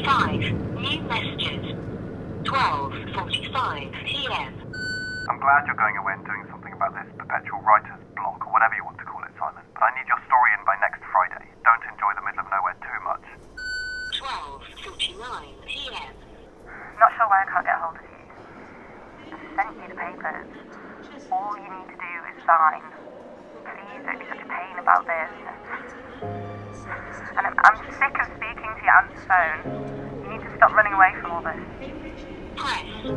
5 new messages. 12:45 p.m. I'm glad you're going away and doing something about this perpetual writer's block, or whatever you want to call it, Simon. But I need your story in by next Friday. Don't enjoy the middle of nowhere too much. 12:49 p.m. Not sure why I can't get hold of you. I've sent you the papers. All you need to do is sign. Please don't be such a pain about this. And I'm sick of speaking to your aunt's phone. You need to stop running away from all this. Press 2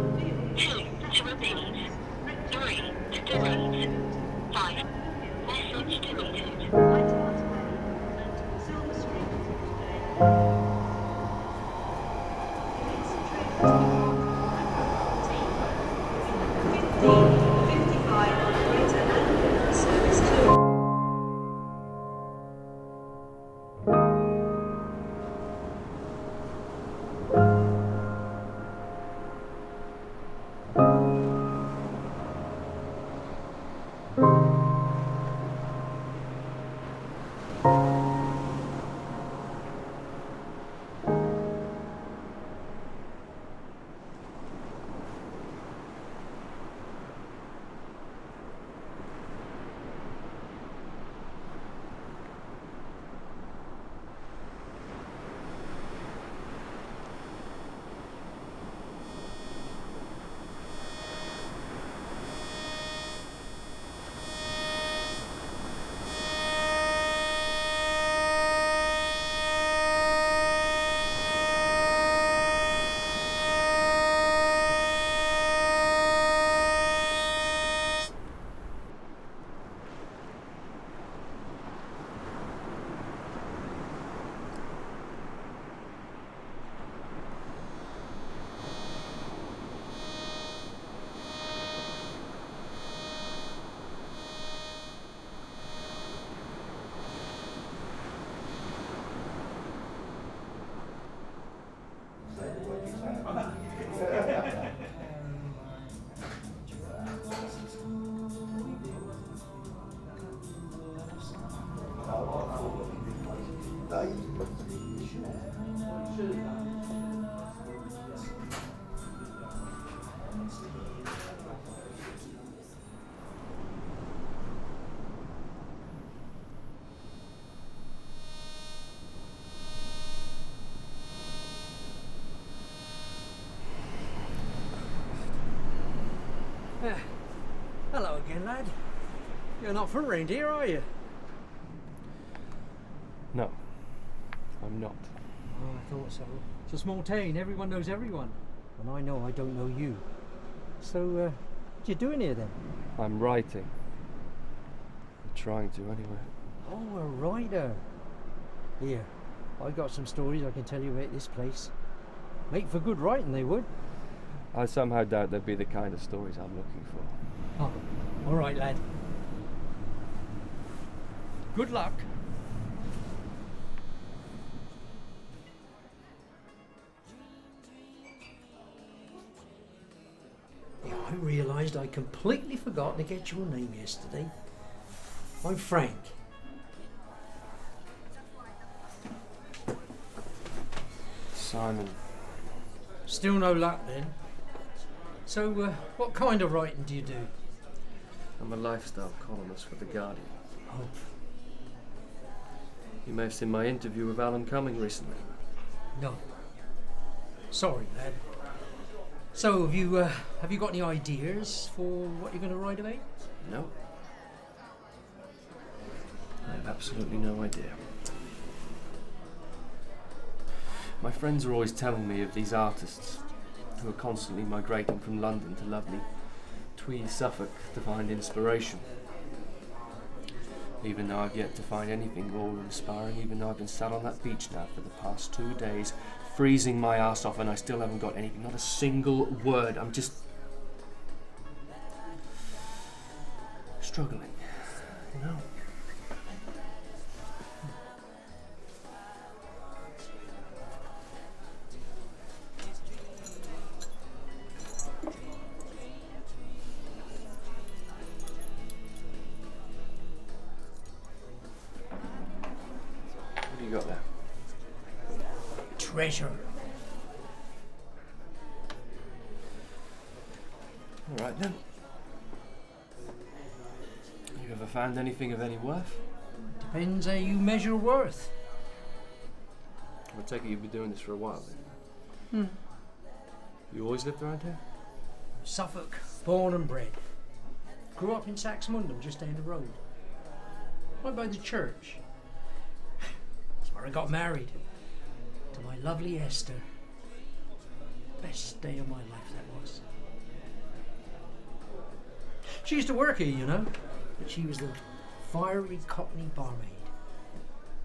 to repeat. 3 to delete. 5. Message deleted. Hello again, lad. You're not from around here, are you? No, I'm not. Oh, I thought so. It's a small town, everyone knows everyone. And I know I don't know you. So, what you doing here then? I'm writing. I'm trying to, anyway. Oh, a writer. Here, I got some stories I can tell you about this place. Make for good writing, they would. I somehow doubt they'd be the kind of stories I'm looking for. Oh, all right, lad. Good luck. Yeah, I realised I completely forgot to get your name yesterday. I'm Frank. Simon. Still no luck then? So, what kind of writing do you do? I'm a lifestyle columnist for The Guardian. Oh. You may have seen my interview with Alan Cumming recently. No. Sorry, lad. So, have you got any ideas for what you're going to write about? No. I have absolutely no idea. My friends are always telling me of these artists who are constantly migrating from London to lovely Twee, Suffolk to find inspiration. Even though I've yet to find anything awe-inspiring, even though I've been sat on that beach now for the past 2 days, freezing my ass off, and I still haven't got anything, not a single word. I'm just struggling, you know? Treasure. All right then. You ever found anything of any worth? Depends how you measure worth. I take it you've been doing this for a while then. You always lived around here? Suffolk, born and bred. Grew up in Saxmundham, just down the road. Right by the church. That's where I got married. To my lovely Esther. Best day of my life that was. She used to work here, you know. But she was the fiery Cockney barmaid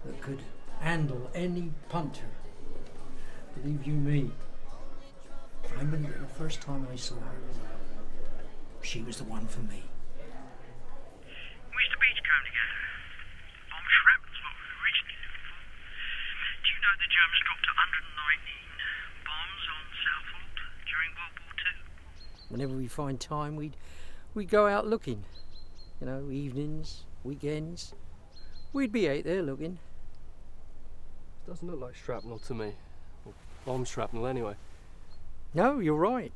that could handle any punter. Believe you me. I knew that the first time I saw her, she was the one for me. We used to beachcomb together. Bomb shrapnel's what we were originally looking for. Do you know the Germans dropped 119 bombs on Southwold during World War II? Whenever we find time, we'd go out looking. You know, evenings, weekends. We'd be out there looking. Doesn't look like shrapnel to me. Or bomb shrapnel anyway. No, you're right.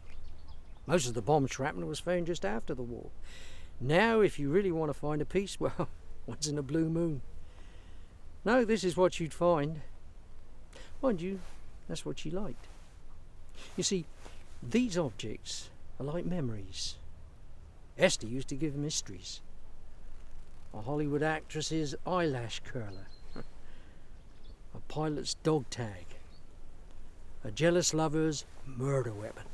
Most of the bomb shrapnel was found just after the war. Now, if you really want to find a piece, well, once in a blue moon. No, this is what you'd find. Mind you, that's what she liked. You see, these objects are like memories. Esther used to give mysteries. A Hollywood actress's eyelash curler. A pilot's dog tag. A jealous lover's murder weapon.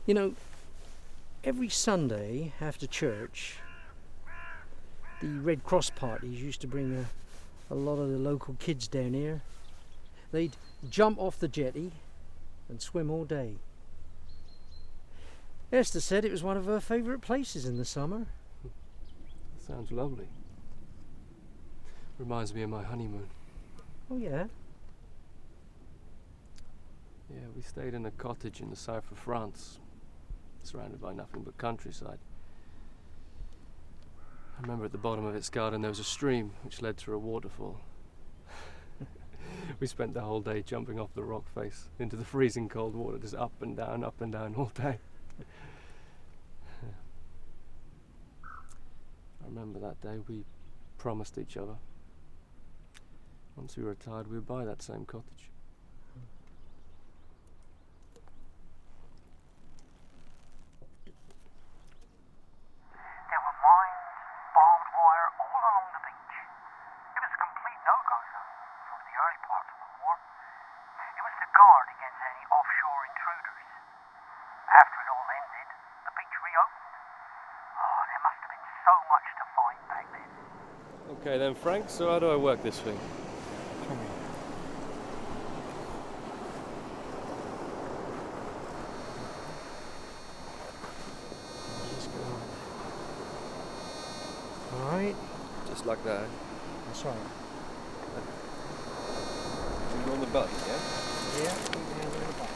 You know, every Sunday after church, the Red Cross parties used to bring a lot of the local kids down here. They'd jump off the jetty and swim all day. Esther said it was one of her favourite places in the summer. Sounds lovely. Reminds me of my honeymoon. Oh yeah? Yeah, we stayed in a cottage in the south of France, surrounded by nothing but countryside. I remember at the bottom of its garden there was a stream which led to a waterfall. We spent the whole day jumping off the rock face into the freezing cold water, just up and down all day. I remember that day we promised each other once we retired we would buy that same cottage. There were mines, barbed wire all along the beach. It was a complete no-go zone for the early parts of the war. It was to guard against any offshore intruders. After it all ended, the beach reopened. Oh, there must have been so much to find back then. Okay then, Frank, so how do I work this thing? Come on. Just go on. All right. Just like that. That's right. You're on the button, yeah? Yeah. Keep your hand on the button.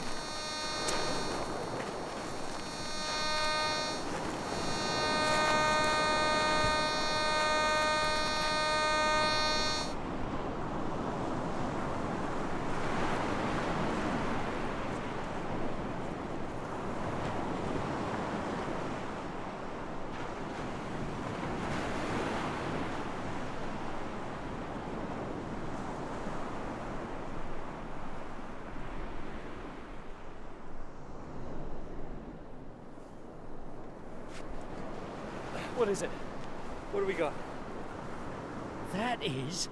What is it? What do we got? That is...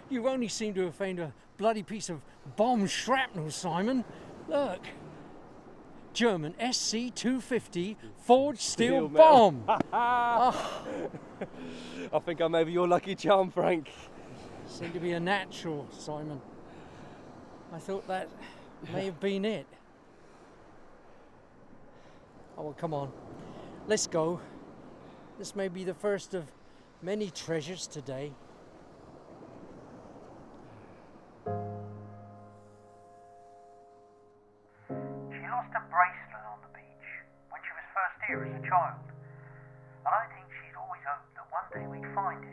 You only seem to have found a bloody piece of bomb shrapnel, Simon. Look. German SC-250 forged steel metal. bomb. I think I may be your lucky charm, Frank. Seemed to be a natural, Simon. I thought that may have been it. Oh, well, come on. Let's go. This may be the first of many treasures today. She lost a bracelet on the beach when she was first here as a child. And I think she'd always hoped that one day we'd find it.